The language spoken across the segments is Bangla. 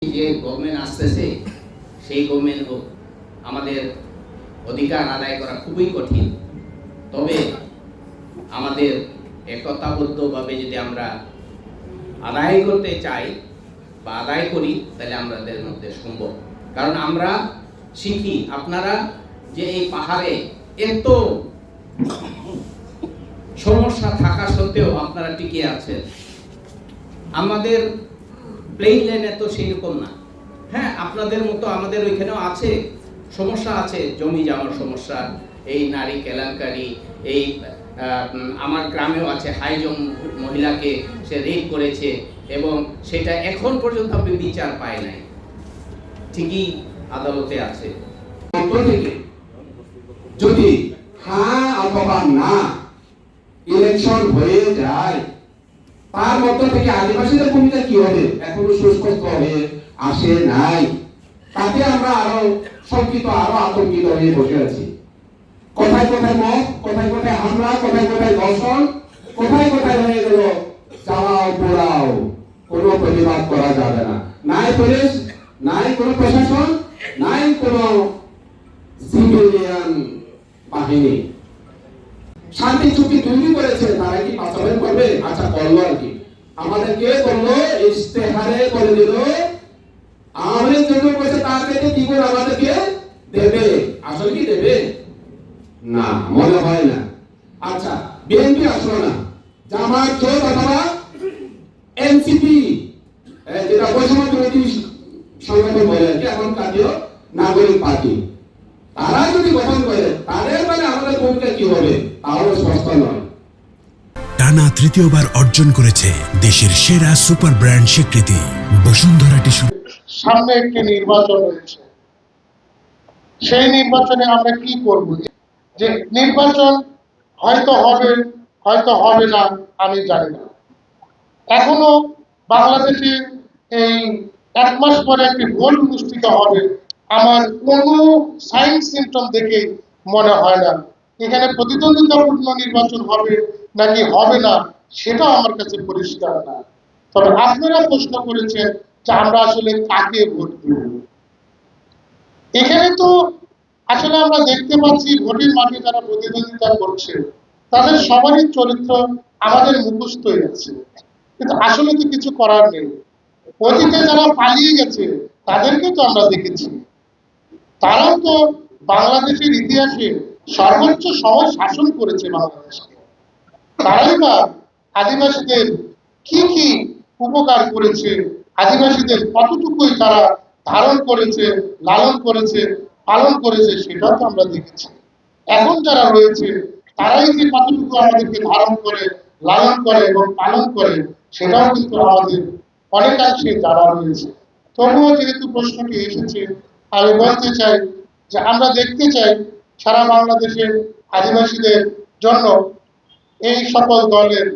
যে গভর্নমেন্ট আসতেছে সেই গভর্নমেন্ট আমাদের অধিকার আদায় করা খুবই কঠিন। তবে আমাদের একতাবদ্ধভাবে যদি আমরা আদায় করতে চাই বা আদায় করি তাহলে আমাদের মধ্যে সম্ভব। কারণ আমরা শিখি আপনারা যে এই পাহাড়ে এত সমস্যা থাকা সত্ত্বেও আপনারা টিকে আছেন। আমাদের প্লেন লাইনে তো সেই রকম না। হ্যাঁ, আপনাদের মতো আমাদের ওইখানেও আছে, সমস্যা আছে, জমি জমার সমস্যা, এই নারী কেলেঙ্কারি, এই আমার গ্রামেও আছে হাইজং মহিলাকে সে রেপ করেছে এবং সেটা এখন পর্যন্ত আপনি বিচার পায় নাই, ঠিকই আদালতে আছে। যদি হ্যাঁ অথবা না ইলেকশন হয়ে যায় তার মধ্য থেকে আদিবাসীদের ভূমিকা কি হবে এখনো সুস্পষ্ট হয়ে আসে নাই। তাতে আমরা আরো শঙ্কিত, আরো আতঙ্কিত হয়ে বসে আছি। কোথায় কোথায় মত, কোথায় কোথায় হামলা, কোথায় কোথায় ধর্ষণ, কোথায় কোথায় হয়ে গেল চালাও পোড়াও, কোনো প্রতিবাদ করা যাবে না। নাই পুলিশ, নাই কোনো প্রশাসন, নাই কোনো সিভিলিয়ান বাহিনী। শান্তি চুক্তি তৈরি করেছে, তারা কি বাস্তবায়ন করবে? আচ্ছা করলো আর কি, আমাদেরকে করলো ইশতেহারে করে দিল, আমাদের জন্য করেছে, তার থেকে কি করে আমাদেরকে দেবে? আসলে কি দেবে? না, মনে হয় না। আচ্ছা, বিএনপি আসলো না, জামায়াত জোট অথবা এনসিপি, যেটা বৈষম্য বিরোধী সংগঠন বলে আর কি, এখন জাতীয় নাগরিক পার্টি, তারা যদি গঠন করে তাদের মানে আমাদের ভূমিকা কি হবে তাও স্পষ্ট নয়। টানা তৃতীয়বার অর্জন করেছে দেশের সেরা সুপার ব্র্যান্ড স্বীকৃতি বসুন্ধরা টিস্যু। সামনে একটি নির্বাচন রয়েছে, সেই নির্বাচনে আমরা কি করব? যে নির্বাচন হয়তো হবে, হয়তো হবে না, আমি জানি না। এখনো বাংলাদেশে এই 1 মাস পরে একটি ভোট অনুষ্ঠিত হবে, আমার কোনো সাইন সিমটম দেখে মনে হয় না। এখানে প্রতিদ্বন্দ্বিতাপূর্ণ নির্বাচন হবে নাকি হবে না সেটাও আমার কাছে পরিষ্কার না। তবে আপনারা প্রশ্ন করেছেন যে আমরা আসলে কাকে ভোট দেব। এখানে তো আসলে আমরা দেখতে পাচ্ছি ভোটের মাঠে যারা প্রতিদ্বন্দ্বিতা করছে তাদের সবারই চরিত্র আমাদের মুখস্থই আছে, কিন্তু আসলে তো কিছু করার নেই। অতীতে যারা পালিয়ে গেছে তাদেরকে তো আমরা দেখেছি, তারাও তো বাংলাদেশের ইতিহাসে সর্বোচ্চ সময় শাসন করেছে বাংলাদেশকে। তারাই বা আদিবাসীদের কি কি উপকার করেছে, আদিবাসীদের কতটুকুই তারা ধারণ করেছে, লালন করেছে, পালন করেছে সেটাও তো আমরা দেখেছি। এখন যারা রয়েছে তারাই যে কতটুকু আমাদেরকে ধারণ করে, লালন করে এবং পালন করে সেটাও কিন্তু আমাদের অনেকাংশে জানা রয়েছে। তবুও যেহেতু প্রশ্নটি এসেছে, আমি বলতে চাই যে আমরা দেখতে চাই সারা বাংলাদেশের আদিবাসীদের জন্য এই সকল দলের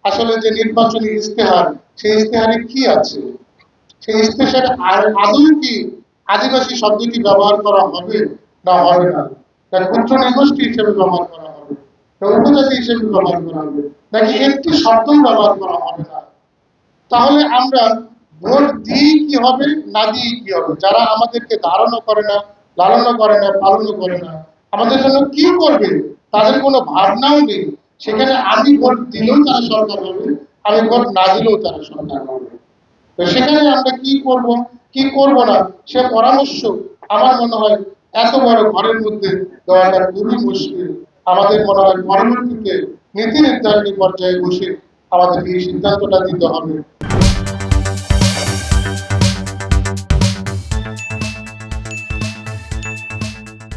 আসলে যে নির্বাচনী ইশতেহার, সেই ইশতেহারে কি আছে, সেই ইশতেহারে আদৌ কি আদিবাসী শব্দটি ব্যবহার করা হবে না হবে না, ক্ষুদ্র নিগোষ্ঠী হিসেবে ব্যবহার করা হবে, উপজাতি হিসেবে ব্যবহার করা হবে, নাকি একটি শব্দ ব্যবহার করা হবে না। তাহলে আমরা ভোট দিই কি হবে, না দিই কি হবে? যারা আমাদেরকে ধারণও করে না, লালনও করে না, পালনও করে না, আমাদের জন্য কি করবে তাদের কোনো ভাবনাও নেই। সেখানে আমি ভোট দিলেও তারা সরকার হবে, আমি ভোট না দিলেও তারা সরকার হবে। তো সেখানে আমরা কি করব, কি করব না, সে পরামর্শ আমার মনে হয় এত বড় ঘরের মধ্যে দেওয়াটা খুবই মুশকিল। আমাদের মনে হয় পরবর্তীতে নীতি নির্ধারণী পর্যায়ে বসে আমাদেরকে এই সিদ্ধান্তটা দিতে হবে